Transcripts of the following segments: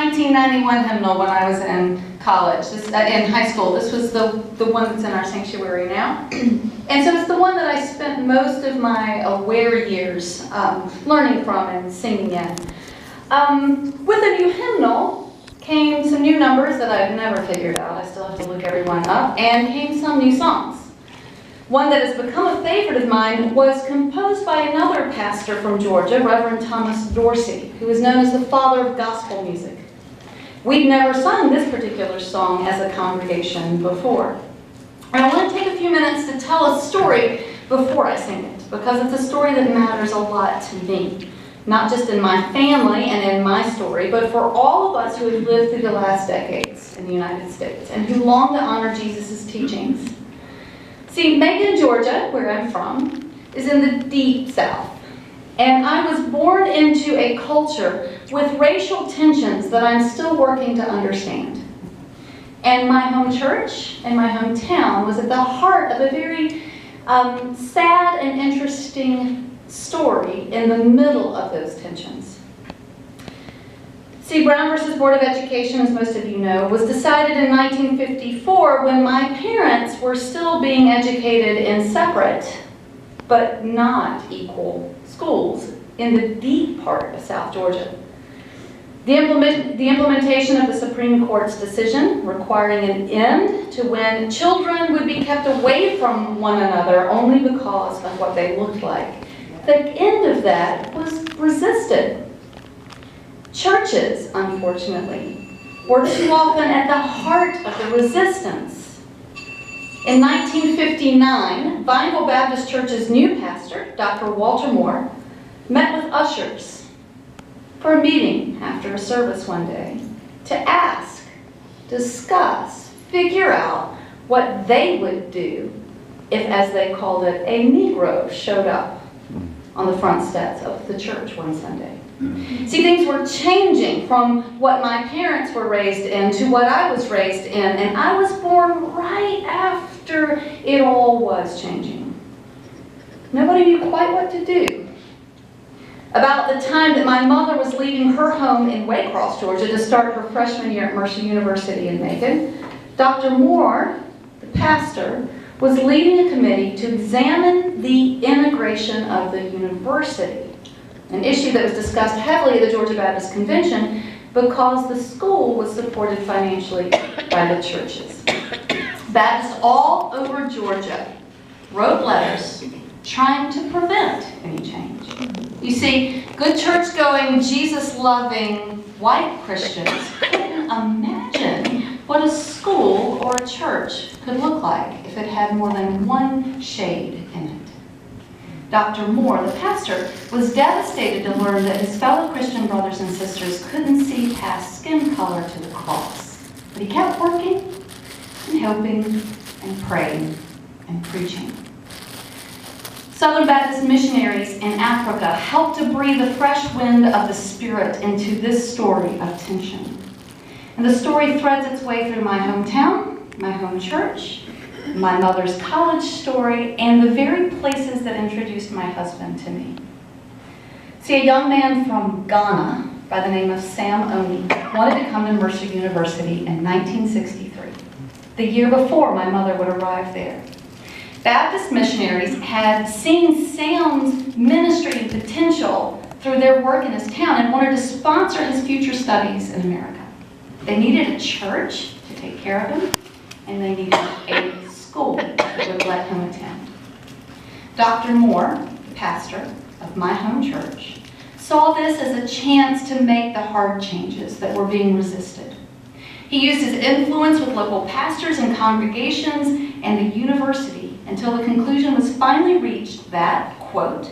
1991 hymnal when I was in college, in high school. This was the one that's in our sanctuary now. And so it's the one that I spent most of my aware years learning from and singing in. With the new hymnal came some new numbers that I've never figured out. I still have to look everyone up. And came some new songs. One that has become a favorite of mine was composed by another pastor from Georgia, Reverend Thomas Dorsey, who is known as the father of gospel music. We'd never sung this particular song as a congregation before. And I want to take a few minutes to tell a story before I sing it, because it's a story that matters a lot to me. Not just in my family and in my story, but for all of us who have lived through the last decades in the United States and who long to honor Jesus' teachings. See, Macon, Georgia, where I'm from, is in the deep South. And I was born into a culture with racial tensions that I'm still working to understand. And my home church and my hometown was at the heart of a very sad and interesting story in the middle of those tensions. See, Brown versus Board of Education, as most of you know, was decided in 1954 when my parents were still being educated in separate but not equal schools in the deep part of South Georgia. The implementation of the Supreme Court's decision requiring an end to when children would be kept away from one another only because of what they looked like. The end of that was resisted. Churches, unfortunately, were too often at the heart of the resistance. In 1959, Vineville Baptist Church's new pastor, Dr. Walter Moore, met with ushers for a meeting after a service one day to ask, discuss, figure out what they would do if, as they called it, a Negro showed up on the front steps of the church one Sunday. See, things were changing from what my parents were raised in to what I was raised in, and I was born right after it all was changing. Nobody knew quite what to do. About the time that my mother was leaving her home in Waycross, Georgia, to start her freshman year at Mercer University in Macon, Dr. Moore, the pastor, was leading a committee to examine the integration of the university, an issue that was discussed heavily at the Georgia Baptist Convention because the school was supported financially by the churches. Baptists all over Georgia wrote letters trying to prevent any change. You see, good church-going, Jesus-loving white Christians couldn't imagine what a school or a church could look like if it had more than one shade in it. Dr. Moore, the pastor, was devastated to learn that his fellow Christian brothers and sisters couldn't see past skin color to the cross. But he kept working and hoping and praying and preaching. Southern Baptist missionaries in Africa helped to breathe a fresh wind of the Spirit into this story of tension. And the story threads its way through my hometown, my home church, my mother's college story, and the very places that introduced my husband to me. See, a young man from Ghana by the name of Sam Oni wanted to come to Mercer University in 1963, the year before my mother would arrive there. Baptist missionaries had seen Sam's ministry and potential through their work in his town and wanted to sponsor his future studies in America. They needed a church to take care of him, and they needed a school that would let him attend. Dr. Moore, the pastor of my home church, saw this as a chance to make the hard changes that were being resisted. He used his influence with local pastors and congregations and the university until the conclusion was finally reached that, quote,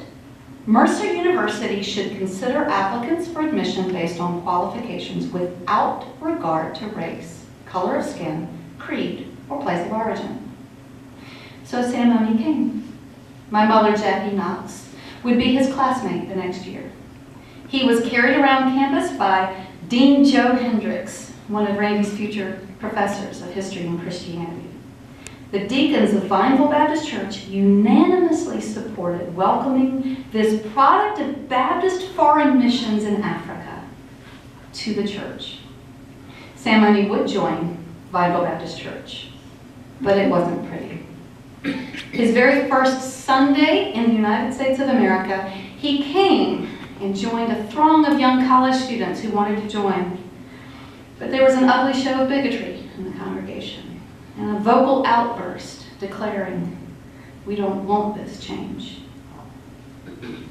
Mercer University should consider applicants for admission based on qualifications without regard to race, color of skin, creed, or place of origin. So Sam Oni came. My mother, Jackie Knox, would be his classmate the next year. He was carried around campus by Dean Joe Hendricks, one of Randy's future professors of history and Christianity. The deacons of Vineville Baptist Church unanimously supported welcoming this product of Baptist foreign missions in Africa to the church. Sam Mooney would join Bible Baptist Church, but it wasn't pretty. His very first Sunday in the United States of America, he came and joined a throng of young college students who wanted to join. But there was an ugly show of bigotry in the congregation and a vocal outburst declaring, "We don't want this change."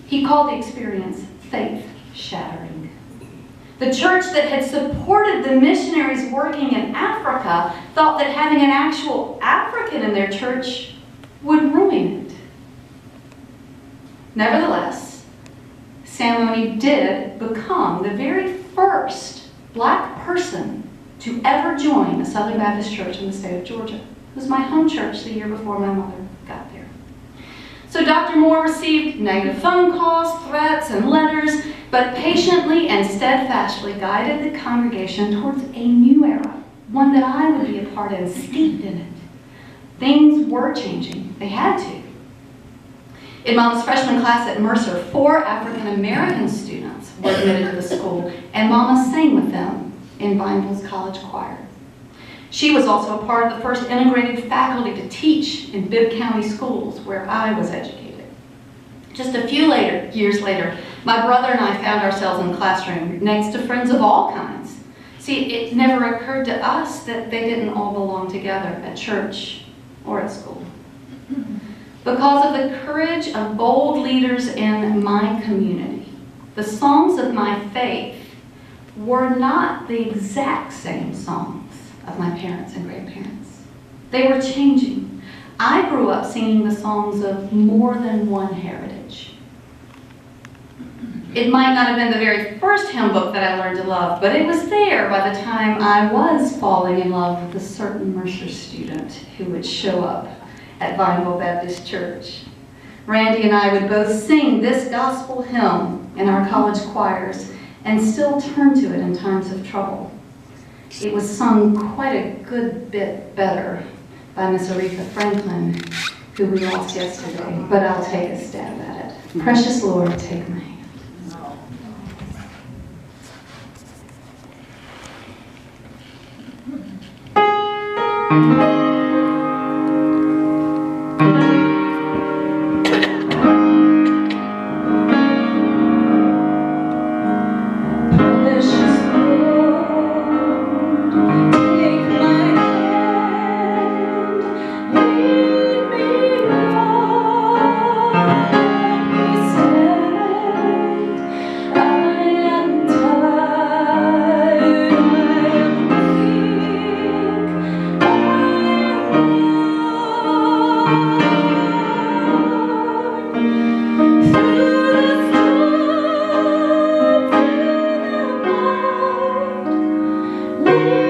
He called the experience faith-shattering. The church that had supported the missionaries working in Africa thought that having an actual African in their church would ruin it. Nevertheless, Sam Mooney did become the very first black person to ever join a Southern Baptist church in the state of Georgia. It was my home church the year before my mother got there. So Dr. Moore received negative phone calls, threats, and letters, but patiently and steadfastly guided the congregation towards a new era, one that I would be a part of, steeped in it. Things were changing. They had to. In Mama's freshman class at Mercer, 4 African American students were admitted to the school, and Mama sang with them in Vineville's college choir. She was also a part of the first integrated faculty to teach in Bibb County schools where I was educated. Just a few years later, my brother and I found ourselves in the classroom next to friends of all kinds. See, it never occurred to us that they didn't all belong together at church or at school. Because of the courage of bold leaders in my community, the songs of my faith were not the exact same songs of my parents and grandparents. They were changing. I grew up singing the songs of more than one heritage. It might not have been the very first hymn book that I learned to love, but it was there by the time I was falling in love with a certain Mercer student who would show up at Vineville Baptist Church. Randy and I would both sing this gospel hymn in our college choirs and still turn to it in times of trouble. It was sung quite a good bit better by Miss Aretha Franklin, who we lost yesterday, but I'll take a stab at it. Precious Lord, take my hand. Lead